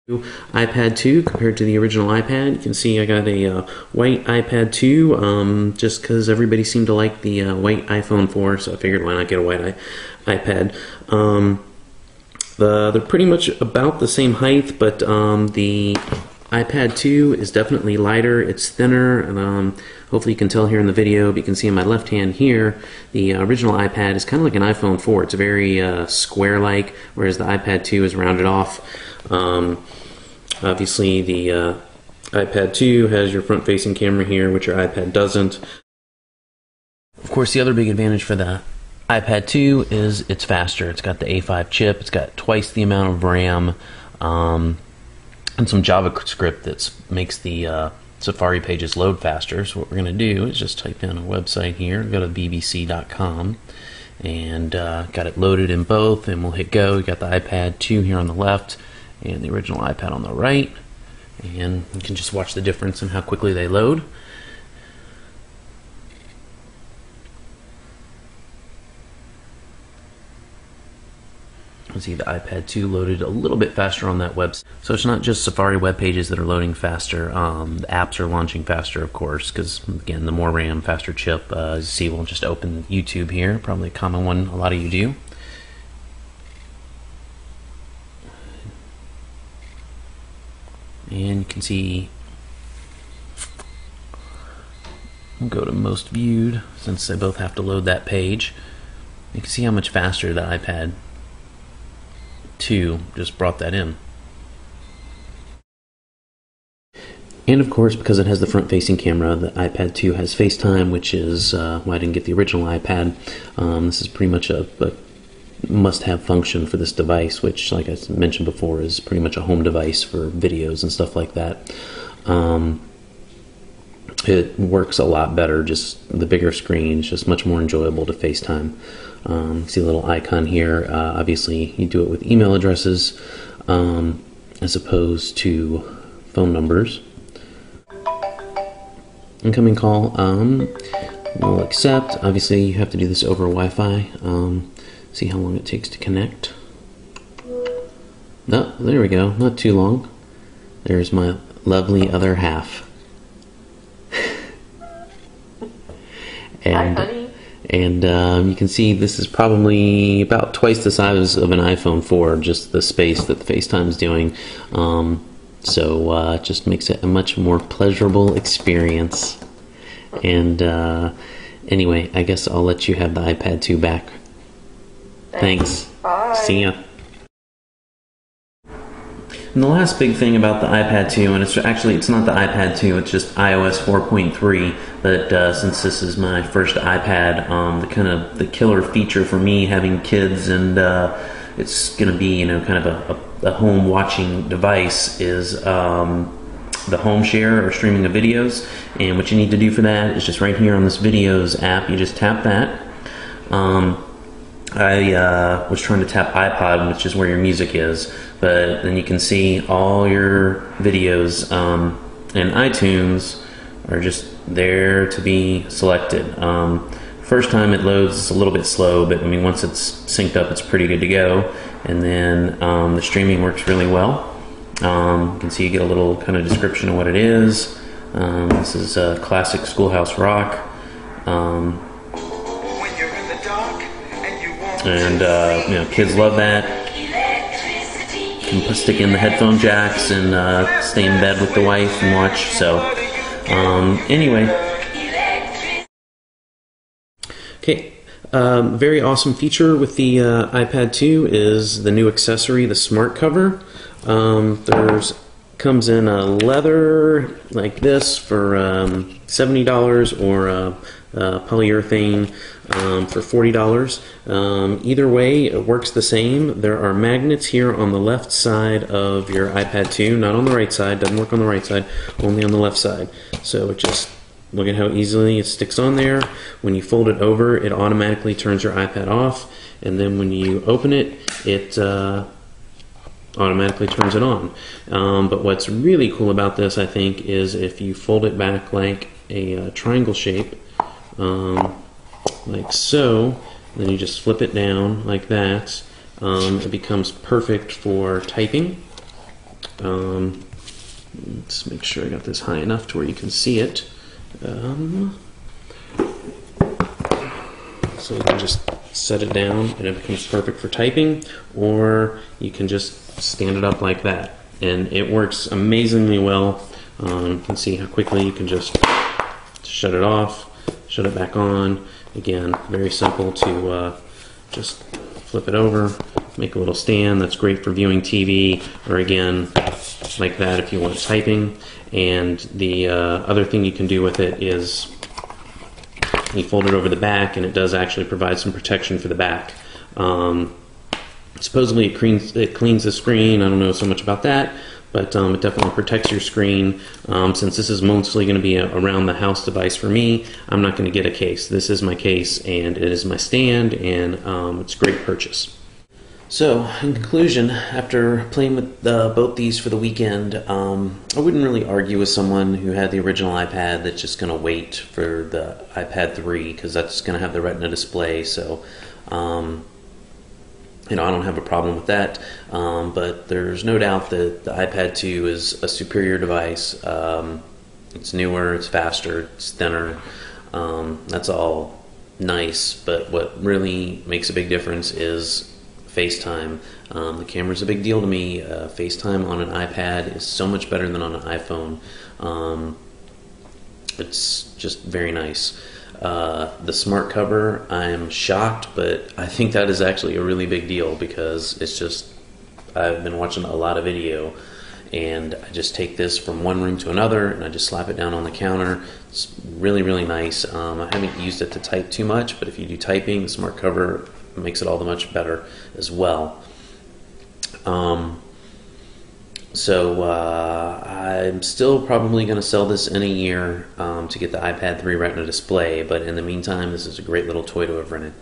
iPad 2 compared to the original iPad. You can see I got a white iPad 2 just because everybody seemed to like the white iPhone 4, so I figured why not get a white iPad. They're pretty much about the same height, but the iPad 2 is definitely lighter, it's thinner, and hopefully you can tell here in the video, but you can see in my left hand here, the original iPad is kind of like an iPhone 4. It's very square-like, whereas the iPad 2 is rounded off. Obviously the iPad 2 has your front-facing camera here, which your iPad doesn't. Of course, the other big advantage for the iPad 2 is it's faster. It's got the A5 chip, it's got twice the amount of RAM, and some JavaScript that makes the Safari pages load faster. So what we're going to do is just type in a website here, go to bbc.com, and got it loaded in both, and we'll hit go. We got the iPad 2 here on the left and the original iPad on the right, and you can just watch the difference in how quickly they load. You see the iPad 2 loaded a little bit faster on that website. So it's not just Safari web pages that are loading faster. The apps are launching faster, of course, because again, the more RAM, faster chip. As you see, we'll just open YouTube here, probably a common one a lot of you do. And you can see, we'll go to most viewed, since they both have to load that page. You can see how much faster the iPad 2 just brought that in. And of course, because it has the front-facing camera, the iPad 2 has FaceTime, which is why I didn't get the original iPad. This is pretty much a must-have function for this device, which, like I mentioned before, is pretty much a home device for videos and stuff like that. It works a lot better, just the bigger screen is just much more enjoyable to FaceTime. See a little icon here. Obviously, you do it with email addresses as opposed to phone numbers. Incoming call, we'll accept. Obviously, you have to do this over Wi-Fi. See how long it takes to connect. Oh, there we go. Not too long. There's my lovely other half. Hi, honey. And you can see this is probably about twice the size of an iPhone 4, just the space that the FaceTime is doing. So it just makes it a much more pleasurable experience. And anyway, I guess I'll let you have the iPad 2 back. Thanks. Bye. See ya. And the last big thing about the iPad 2, and it's not the iPad 2, it's just iOS 4.3, but since this is my first iPad, the killer feature for me having kids, and it's going to be kind of a home watching device, is the home share or streaming of videos. And what you need to do for that is just right here on this videos app, you just tap that. I was trying to tap iPod, which is where your music is, but then you can see all your videos in iTunes are just there to be selected. First time it loads, it's a little bit slow, but I mean, once it's synced up, it's pretty good to go. And then the streaming works really well. You can see you get a little kind of description of what it is. This is classic Schoolhouse Rock. And kids love that. You can stick in the headphone jacks and stay in bed with the wife and watch. So anyway, okay, very awesome feature with the iPad 2 is the new accessory, the smart cover. Comes in a leather like this for $70 or polyurethane for $40. Either way, it works the same. There are magnets here on the left side of your iPad 2, not on the right side. Doesn't work on the right side, only on the left side. So it just, look at how easily it sticks on there. When you fold it over, it automatically turns your iPad off, and then when you open it, it automatically turns it on. But what's really cool about this, I think, is if you fold it back like a triangle shape, like so, then you just flip it down like that. It becomes perfect for typing. Let's make sure I got this high enough to where you can see it. So you can just set it down and it becomes perfect for typing, or you can just stand it up like that. And it works amazingly well. You can see how quickly you can just shut it off, shut it back on. Again, very simple to just flip it over, make a little stand. That's great for viewing TV, or again, like that if you want typing. And the other thing you can do with it is you fold it over the back, and it does actually provide some protection for the back. Supposedly it cleans the screen. I don't know so much about that, but it definitely protects your screen. Since this is mostly going to be around the house device for me, I'm not going to get a case. This is my case, and it is my stand, and it's a great purchase. So, in conclusion, after playing with both these for the weekend, I wouldn't really argue with someone who had the original iPad that's just going to wait for the iPad 3, because that's going to have the Retina display. So, I don't have a problem with that. But there's no doubt that the iPad 2 is a superior device. It's newer, it's faster, it's thinner. That's all nice, but what really makes a big difference is FaceTime. The camera's a big deal to me. FaceTime on an iPad is so much better than on an iPhone. It's just very nice. The smart cover, I'm shocked, but I think that is actually a really big deal, because it's just, I've been watching a lot of video, and I just take this from one room to another, and I just slap it down on the counter. It's really, really nice. I haven't used it to type too much, but if you do typing, the smart cover makes it all the much better as well. So I'm still probably going to sell this in a year to get the iPad 3 Retina display, but in the meantime, this is a great little toy to have rented.